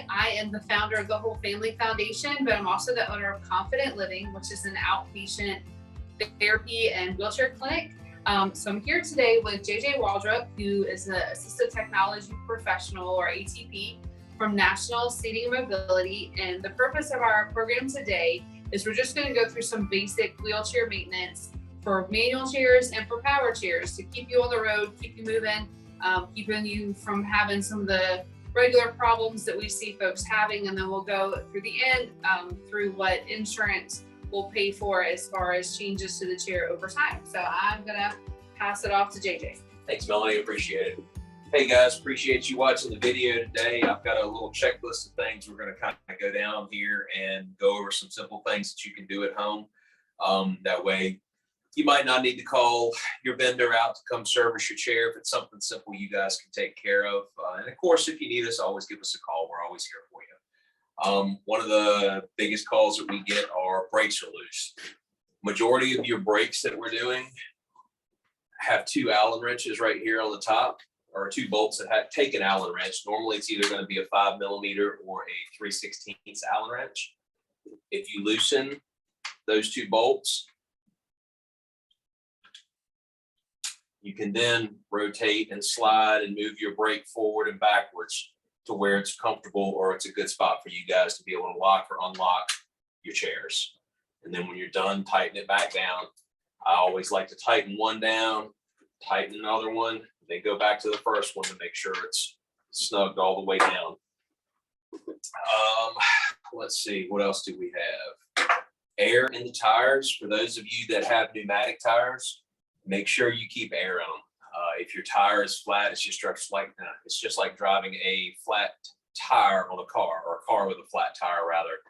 Melanie. I am the founder of the Whole Family Foundation, but I'm also the owner of Confident Living, which is an outpatient therapy and wheelchair clinic. So I'm here today with JJ Waldrop, who is an assistive technology professional, or ATP, from National Seating and Mobility. And the purpose of our program today is we're just going to go through some basic wheelchair maintenance for manual chairs and for power chairs to keep you on the road, keep you moving, keeping you from having some of the regular problems that we see folks having. And then we'll go through the end through what insurance will pay for as far as changes to the chair over time. So I'm gonna pass it off to JJ. Thanks, Melanie, appreciate it. Hey guys, appreciate you watching the video today. I've got a little checklist of things we're gonna kind of go down here and go over some simple things that you can do at home. That way you might not need to call your vendor out to come service your chair. If it's something simple, you guys can take care of. And of course, if you need us, always give us a call. We're always here for you. One of the biggest calls that we get are brakes are loose. Majority of your brakes that we're doing have two Allen wrenches right here on the top, or two bolts that take an Allen wrench. Normally it's either going to be a 5mm or a 3/16 Allen wrench. If you loosen those two bolts, you can then rotate and slide and move your brake forward and backwards to where it's comfortable, or it's a good spot for you guys to be able to lock or unlock your chairs. And then when you're done, tighten it back down. I always like to tighten one down, tighten another one, then go back to the first one to make sure it's snugged all the way down. Let's see, what else do we have? Air in the tires. For those of you that have pneumatic tires, make sure you keep air in them. If your tire is flat, it's just like driving a flat tire on a car, or a car with a flat tire rather.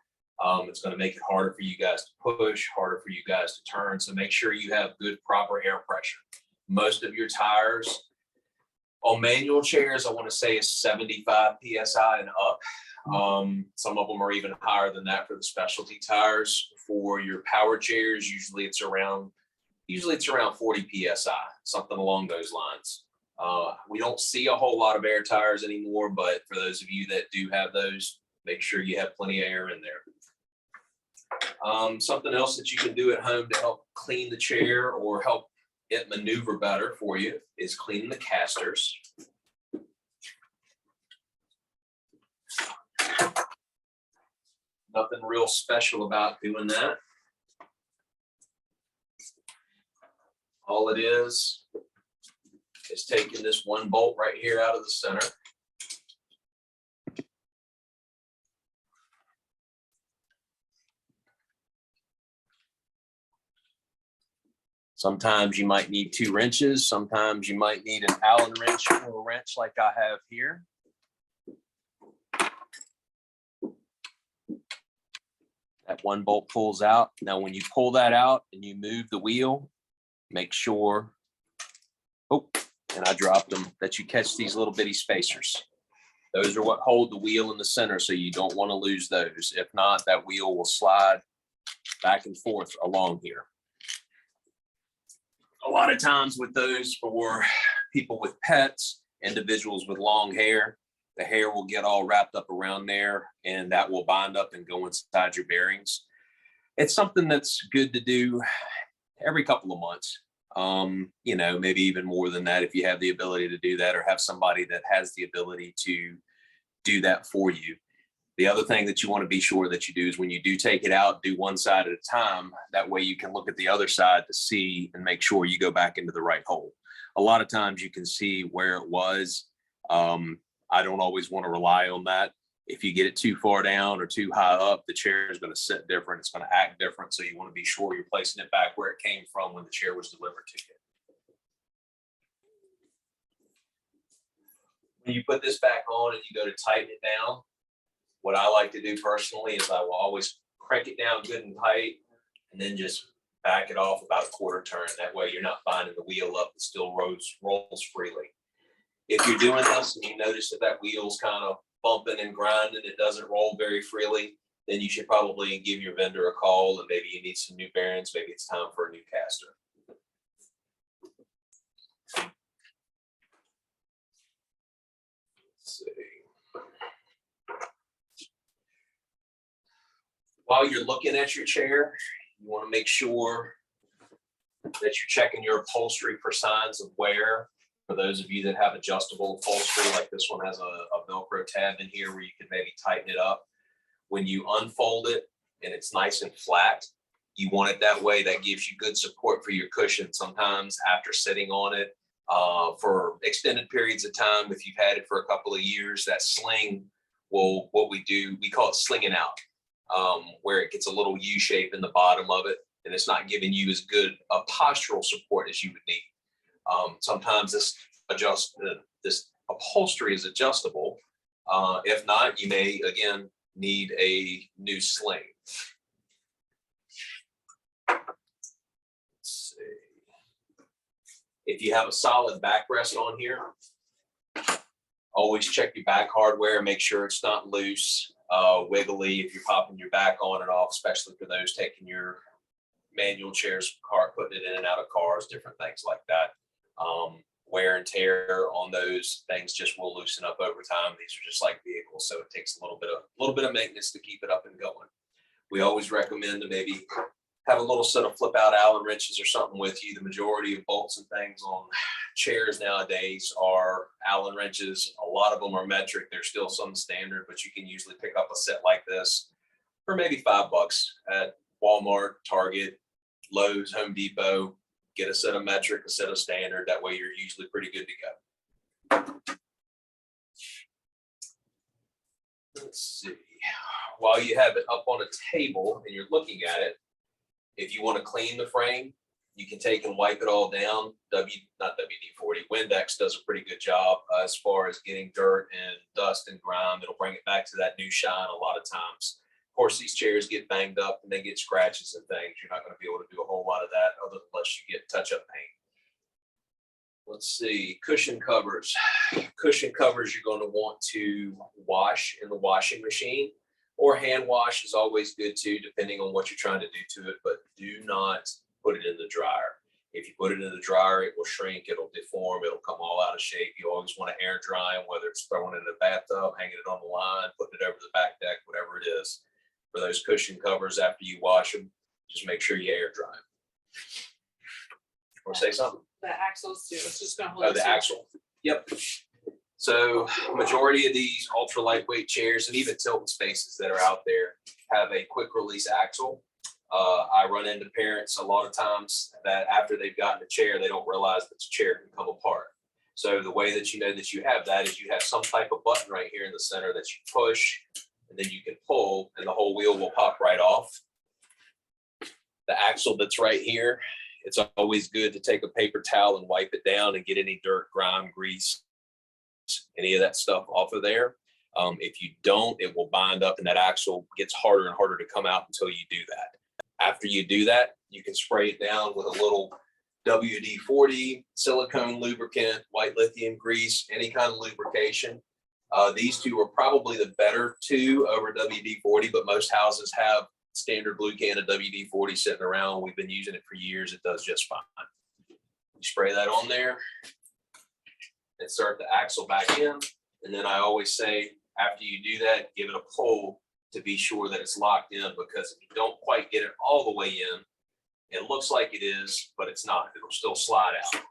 It's going to make it harder for you guys to push, harder for you guys to turn. So make sure you have good, proper air pressure. Most of your tires on manual chairs, I want to say, is 75 PSI and up. Some of them are even higher than that for the specialty tires. For your power chairs, usually it's around 40 PSI, something along those lines. We don't see a whole lot of air tires anymore, but for those of you that do have those, make sure you have plenty of air in there. Something else that you can do at home to help clean the chair or help it maneuver better for you is cleaning the casters. Nothing real special about doing that. All it is taking this one bolt right here out of the center. Sometimes you might need two wrenches. Sometimes you might need an Allen wrench or a wrench like I have here. That one bolt pulls out. Now, when you pull that out and you move the wheel, make sure, and I dropped them, that you catch these little bitty spacers. Those are what hold the wheel in the center, so you don't want to lose those. If not, that wheel will slide back and forth along here. A lot of times with those, for people with pets, individuals with long hair, the hair will get all wrapped up around there, and that will bind up and go inside your bearings. It's something that's good to do every couple of months. Maybe even more than that if you have the ability to do that, or have somebody that has the ability to do that for you. The other thing that you want to be sure that you do is when you do take it out, do one side at a time. That way you can look at the other side to see and make sure you go back into the right hole. A lot of times you can see where it was. I don't always want to rely on that. If you get it too far down or too high up, the chair is going to sit different. It's going to act different. So you want to be sure you're placing it back where it came from when the chair was delivered to you. When you put this back on and you go to tighten it down, what I like to do personally is I will always crank it down good and tight, and then just back it off about a quarter turn. That way you're not binding the wheel up, it still rolls freely. If you're doing this and you notice that wheel's kind of bumping and grinding, it doesn't roll very freely, then you should probably give your vendor a call, and maybe you need some new bearings. Maybe it's time for a new caster. Let's see. While you're looking at your chair, you want to make sure that you're checking your upholstery for signs of wear. For those of you that have adjustable upholstery, like this one has a Velcro tab in here where you can maybe tighten it up. When you unfold it and it's nice and flat, you want it that way. That gives you good support for your cushion. Sometimes after sitting on it for extended periods of time, if you've had it for a couple of years, that sling will, what we do, we call it slinging out, where it gets a little U shape in the bottom of it, and it's not giving you as good a postural support as you would need. Sometimes this upholstery is adjustable. If not, you may again need a new sling. Let's see. If you have a solid backrest on here, always check your back hardware, make sure it's not loose, wiggly if you're popping your back on and off, especially for those taking your manual chairs, putting it in and out of cars, different things like that. Wear and tear on those things just will loosen up over time. These are just like vehicles, so it takes a little bit of maintenance to keep it up and going. We always recommend to maybe have a little set of flip out Allen wrenches or something with you. The majority of bolts and things on chairs nowadays are Allen wrenches. A lot of them are metric. There's still some standard, but you can usually pick up a set like this for maybe $5 at Walmart, Target, Lowe's, Home Depot. Get a set of metric, a set of standard. That way you're usually pretty good to go. Let's see. While you have it up on a table and you're looking at it, if you want to clean the frame, you can take and wipe it all down. Not WD-40, Windex does a pretty good job as far as getting dirt and dust and grime. It'll bring it back to that new shine a lot of times. Of course, these chairs get banged up and they get scratches and things. You're not going to be able to do a whole lot of that unless you get touch-up paint. Let's see, cushion covers. Cushion covers you're going to want to wash in the washing machine, or hand wash is always good too, depending on what you're trying to do to it, but do not put it in the dryer. If you put it in the dryer, it will shrink, it'll deform, it'll come all out of shape. You always want to air dry them, whether it's throwing it in a bathtub, hanging it on the line, putting it over the back deck, whatever it is. For those cushion covers, after you wash them, just make sure you air dry them. Want to say something? The axles too. It's just gonna hold. Oh, the axle. Yep. So majority of these ultra lightweight chairs and even Tilton Spaces that are out there have a quick release axle. I run into parents a lot of times that after they've gotten a chair, they don't realize that the chair can come apart. So the way that you know that you have that is you have some type of button right here in the center that you push, and then you can pull and the whole wheel will pop right off. The axle that's right here, it's always good to take a paper towel and wipe it down and get any dirt, grime, grease, any of that stuff off of there. If you don't, it will bind up and that axle gets harder and harder to come out until you do that. After you do that, you can spray it down with a little WD-40, silicone lubricant, white lithium grease, any kind of lubrication. These two are probably the better two over WD-40, but most houses have standard blue can of WD-40 sitting around. We've been using it for years. It does just fine. You spray that on there and start the axle back in. And then I always say, after you do that, give it a pull to be sure that it's locked in, because if you don't quite get it all the way in, it looks like it is, but it's not. It'll still slide out.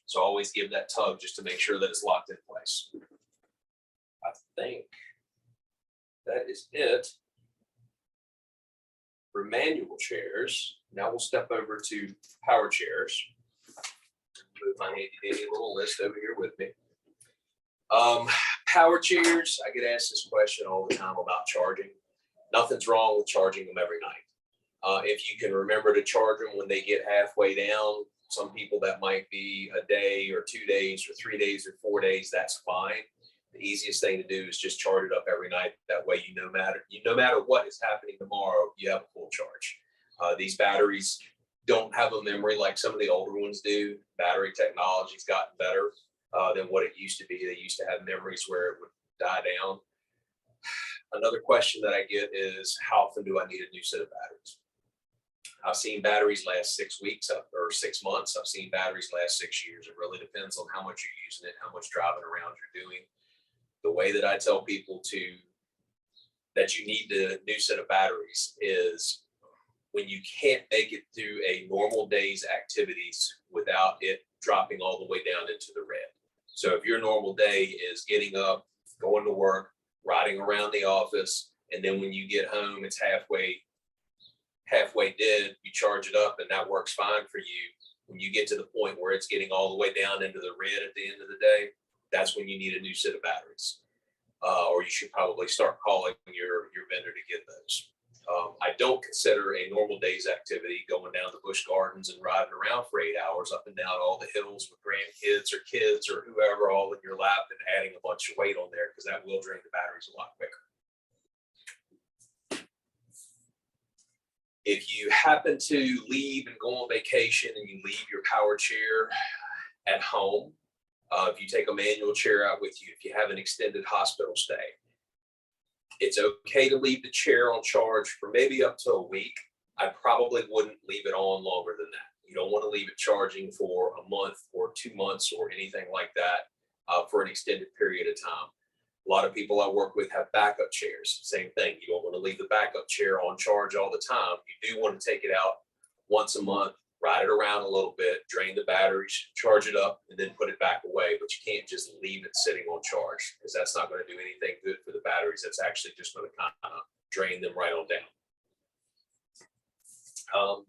So always give that tug just to make sure that it's locked in place. I think that is it for manual chairs. Now we'll step over to power chairs. Move my handy dandy little list over here with me. Power chairs, I get asked this question all the time about charging. Nothing's wrong with charging them every night. If you can remember to charge them when they get halfway down, some people that might be a day or 2 days or 3 days or 4 days, that's fine. The easiest thing to do is just charge it up every night. That way, no matter what is happening tomorrow, you have a full charge. These batteries don't have a memory like some of the older ones do. Battery technology's gotten better than what it used to be. They used to have memories where it would die down. Another question that I get is, how often do I need a new set of batteries? I've seen batteries last 6 weeks or 6 months. I've seen batteries last 6 years. It really depends on how much you're using it, how much driving around you're doing. The way that I tell people that you need the new set of batteries is when you can't make it through a normal day's activities without it dropping all the way down into the red. So if your normal day is getting up, going to work, riding around the office, and then when you get home, it's halfway dead, you charge it up and that works fine for you. When you get to the point where it's getting all the way down into the red at the end of the day, that's when you need a new set of batteries. Or you should probably start calling your vendor to get those. I don't consider a normal day's activity going down to Busch Gardens and riding around for 8 hours up and down all the hills with grandkids or kids or whoever all in your lap and adding a bunch of weight on there, because that will drain the batteries a lot quicker. If you happen to leave and go on vacation and you leave your power chair at home, if you take a manual chair out with you, if you have an extended hospital stay, it's okay to leave the chair on charge for maybe up to a week. I probably wouldn't leave it on longer than that. You don't want to leave it charging for a month or 2 months or anything like that for an extended period of time. A lot of people I work with have backup chairs. Same thing. You don't want to leave the backup chair on charge all the time. You do want to take it out once a month, ride it around a little bit, drain the batteries, charge it up, and then put it back away. But you can't just leave it sitting on charge, because that's not going to do anything good for the batteries. That's actually just going to kind of drain them right on down.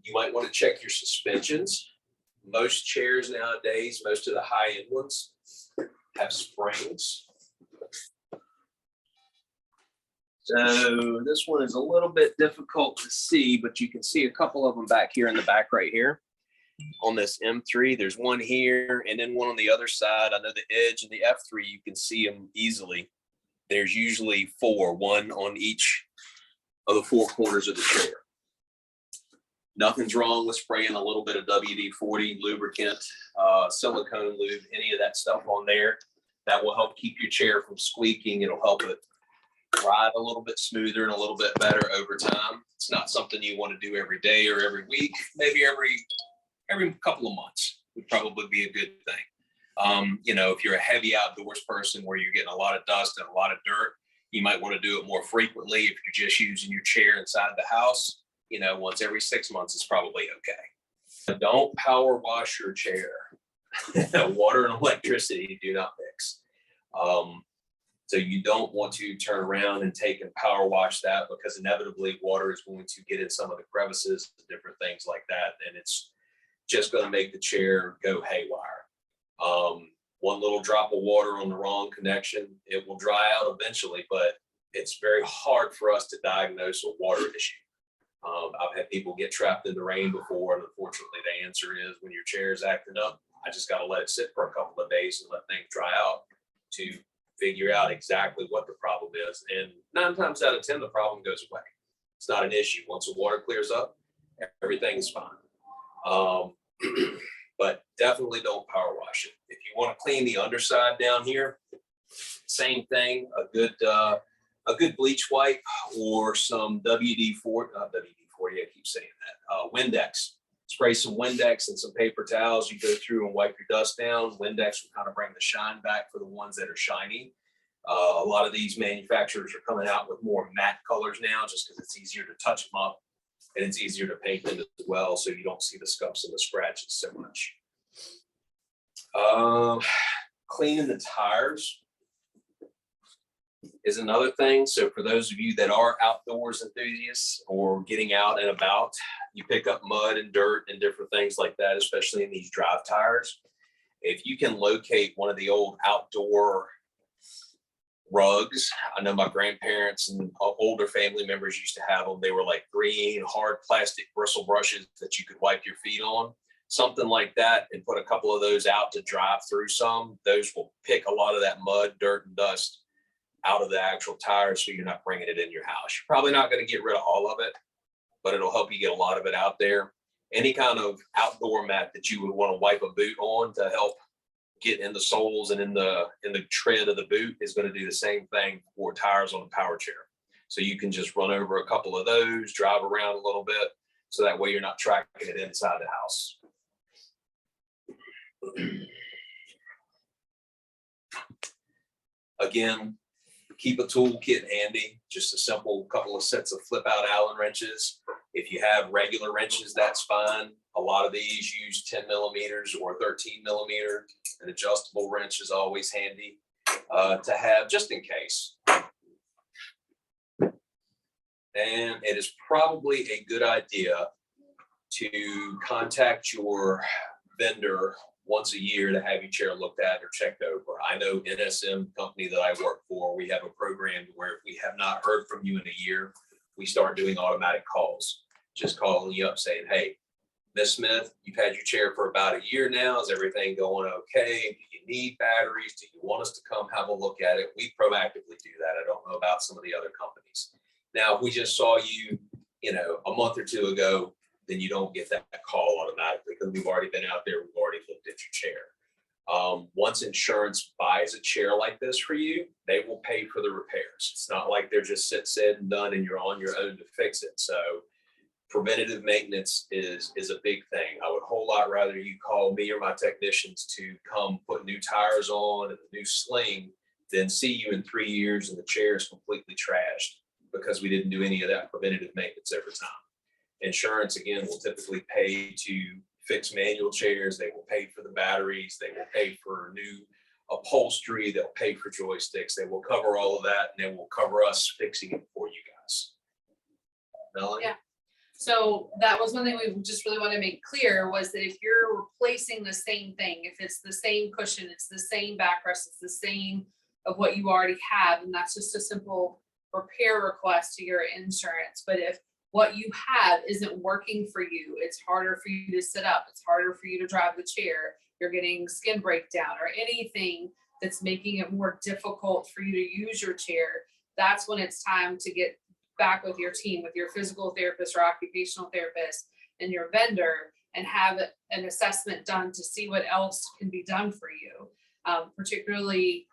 You might want to check your suspensions. Most chairs nowadays, most of the high-end ones, have springs. So this one is a little bit difficult to see, but you can see a couple of them back here in the back right here. On this M3, there's one here and then one on the other side. I know the Edge and the F3, you can see them easily. There's usually one on each of the four corners of the chair. Nothing's wrong with spraying a little bit of WD-40 lubricant, silicone lube, any of that stuff on there. That will help keep your chair from squeaking. It'll help it ride a little bit smoother and a little bit better over time. It's not something you want to do every day or every week. Maybe every couple of months would probably be a good thing. You know, if you're a heavy outdoors person where you're getting a lot of dust and a lot of dirt, you might want to do it more frequently. If you're just using your chair inside the house, you know, once every 6 months is probably okay. Don't power wash your chair. Water and electricity do not mix. So you don't want to turn around and take and power wash that, because inevitably water is going to get in some of the crevices, different things like that. And it's just going to make the chair go haywire. One little drop of water on the wrong connection, it will dry out eventually, but it's very hard for us to diagnose a water issue. I've had people get trapped in the rain before, and unfortunately the answer is, when your chair is acting up, I just got to let it sit for a couple of days and let things dry out to figure out exactly what the problem is. And 9 times out of 10, the problem goes away. It's not an issue. Once the water clears up, everything is fine. But definitely don't power wash it. If you want to clean the underside down here, same thing, a good bleach wipe or some WD-40, I keep saying that, Windex. Spray some Windex and some paper towels. You go through and wipe your dust down. Windex will kind of bring the shine back for the ones that are shiny. A lot of these manufacturers are coming out with more matte colors now, just because it's easier to touch them up and it's easier to paint them as well, so you don't see the scuffs and the scratches so much. Cleaning the tires is another thing. So for those of you that are outdoors enthusiasts or getting out and about, you pick up mud and dirt and different things like that, especially in these drive tires. If you can locate one of the old outdoor rugs, I know my grandparents and older family members used to have them. They were like green, hard plastic bristle brushes that you could wipe your feet on. Something like that, and put a couple of those out to drive through some. Those will pick a lot of that mud, dirt, and dust out of the actual tires, so you're not bringing it in your house. You're probably not going to get rid of all of it, but it'll help you get a lot of it out there. Any kind of outdoor mat that you would want to wipe a boot on to help get in the soles and in the tread of the boot is going to do the same thing for tires on a power chair. So you can just run over a couple of those, drive around a little bit, so that way you're not tracking it inside the house. Again, Keep a toolkit handy, just a simple couple of sets of flip out Allen wrenches. If you have regular wrenches, that's fine. A lot of these use 10 millimeters or 13 millimeter. An adjustable wrench is always handy to have just in case. And it is probably a good idea to contact your vendor once a year to have your chair looked at or checked over. I know NSM company that I work for, we have a program where if we have not heard from you in a year, we start doing automatic calls, just calling you up saying, hey, Miss Smith, you've had your chair for about a year now. Is everything going okay? Do you need batteries? Do you want us to come have a look at it? We proactively do that. I don't know about some of the other companies. Now, if we just saw you, a month or two ago, then you don't get that call automatically because we've already been out there. We've already looked at your chair. Once insurance buys a chair like this for you, they will pay for the repairs. It's not like they're just said and done and you're on your own to fix it. So preventative maintenance is a big thing. I would a whole lot rather you call me or my technicians to come put new tires on and a new sling than see you in 3 years and the chair is completely trashed because we didn't do any of that preventative maintenance every time. Insurance, again, will typically pay to fix manual chairs. They will pay for the batteries. They will pay for new upholstery. They'll pay for joysticks. They will cover all of that, and they will cover us fixing it for you guys. Melanie? Yeah. So that was one thing we just really want to make clear was that if you're replacing the same thing, if it's the same cushion, it's the same backrest, it's the same of what you already have, and that's just a simple repair request to your insurance. But if what you have isn't working for you, it's harder for you to sit up, it's harder for you to drive the chair, you're getting skin breakdown or anything that's making it more difficult for you to use your chair, that's when it's time to get back with your team, with your physical therapist or occupational therapist and your vendor, and have an assessment done to see what else can be done for you. Particularly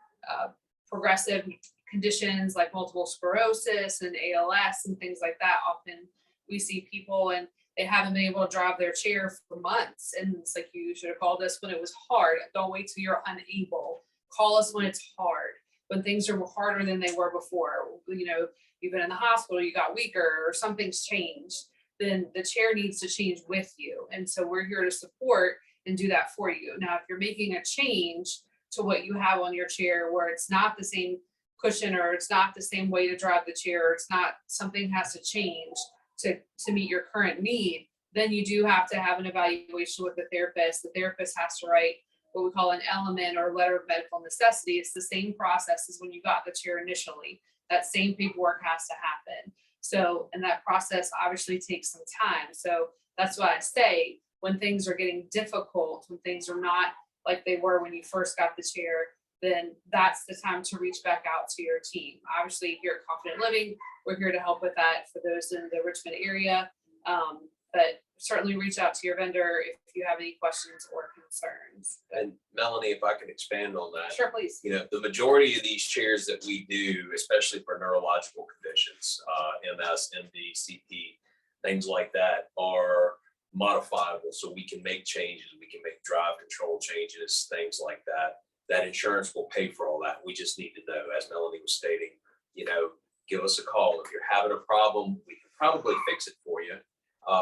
progressive conditions like multiple sclerosis and ALS and things like that. Often we see people and they haven't been able to drive their chair for months. And it's like, you should have called us when it was hard. Don't wait till you're unable. Call us when it's hard, when things are harder than they were before. You've been in the hospital, you got weaker or something's changed, then the chair needs to change with you. And so we're here to support and do that for you. Now, if you're making a change to what you have on your chair where it's not the same cushion or it's not the same way to drive the chair, or it's not, something has to change to meet your current need, then you do have to have an evaluation with the therapist. The therapist has to write what we call an element or letter of medical necessity. It's the same process as when you got the chair initially. That same paperwork has to happen. So, and that process obviously takes some time. So that's why I say when things are getting difficult, when things are not like they were when you first got the chair, then that's the time to reach back out to your team. Obviously, here at Confident Living, we're here to help with that for those in the Richmond area. But certainly reach out to your vendor if you have any questions or concerns. And Melanie, if I can expand on that. Sure, please. The majority of these chairs that we do, especially for neurological conditions, MS, MD, CP, things like that, are modifiable. So we can make changes, we can make drive control changes, things like that. That insurance will pay for all that. We just need to know, as Melanie was stating, give us a call. If you're having a problem, we can probably fix it for you.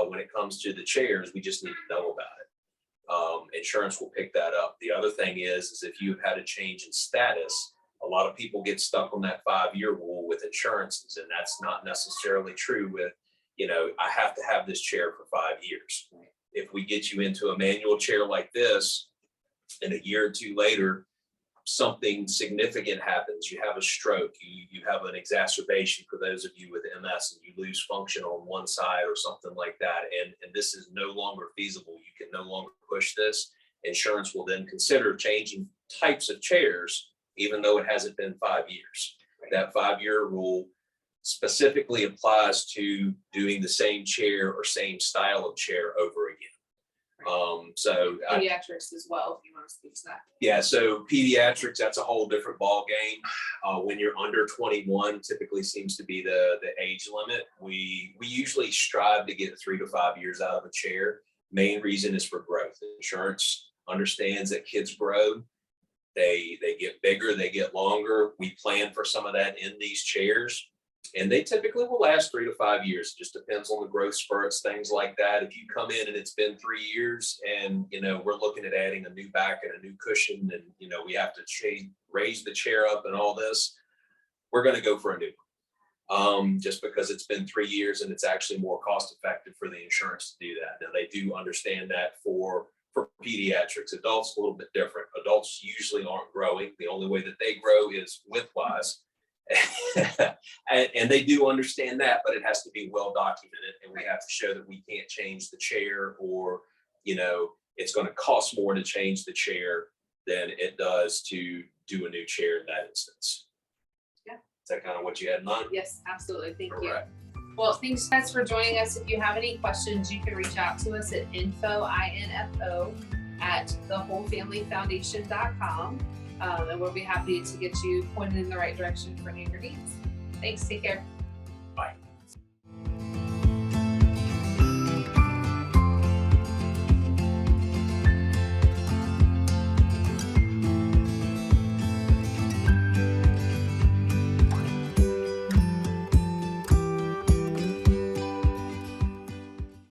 When it comes to the chairs, we just need to know about it. Insurance will pick that up. The other thing is if you've had a change in status, a lot of people get stuck on that 5-year rule with insurances, and that's not necessarily true with, I have to have this chair for 5 years. If we get you into a manual chair like this, and a year or two later, something significant happens, you have a stroke, you have an exacerbation for those of you with MS, and you lose function on one side or something like that, and this is no longer feasible, you can no longer push this, insurance will then consider changing types of chairs, even though it hasn't been 5 years. That 5-year rule specifically applies to doing the same chair or same style of chair over again. Pediatrics as well, if you want to speak to that. Yeah, so pediatrics, that's a whole different ball game. When you're under 21, typically seems to be the age limit. We usually strive to get 3 to 5 years out of a chair. Main reason is for growth. Insurance understands that kids grow. They get bigger, they get longer. We plan for some of that in these chairs. And they typically will last 3 to 5 years. It just depends on the growth spurts, things like that. If you come in and it's been 3 years and, we're looking at adding a new back and a new cushion and, we have to raise the chair up and all this, we're going to go for a new one. Just because it's been 3 years and it's actually more cost effective for the insurance to do that. Now they do understand that for pediatrics. Adults, a little bit different. Adults usually aren't growing. The only way that they grow is width-wise. and they do understand that, but it has to be well documented, and we have to show that we can't change the chair, or it's going to cost more to change the chair than it does to do a new chair in that instance. Yeah. Is that kind of what you had in mind? Yes, absolutely. Thank you. Right. Well, thanks guys for joining us. If you have any questions, you can reach out to us at info@thewholefamilyfoundation.com. And we'll be happy to get you pointed in the right direction for any of your needs. Thanks. Take care.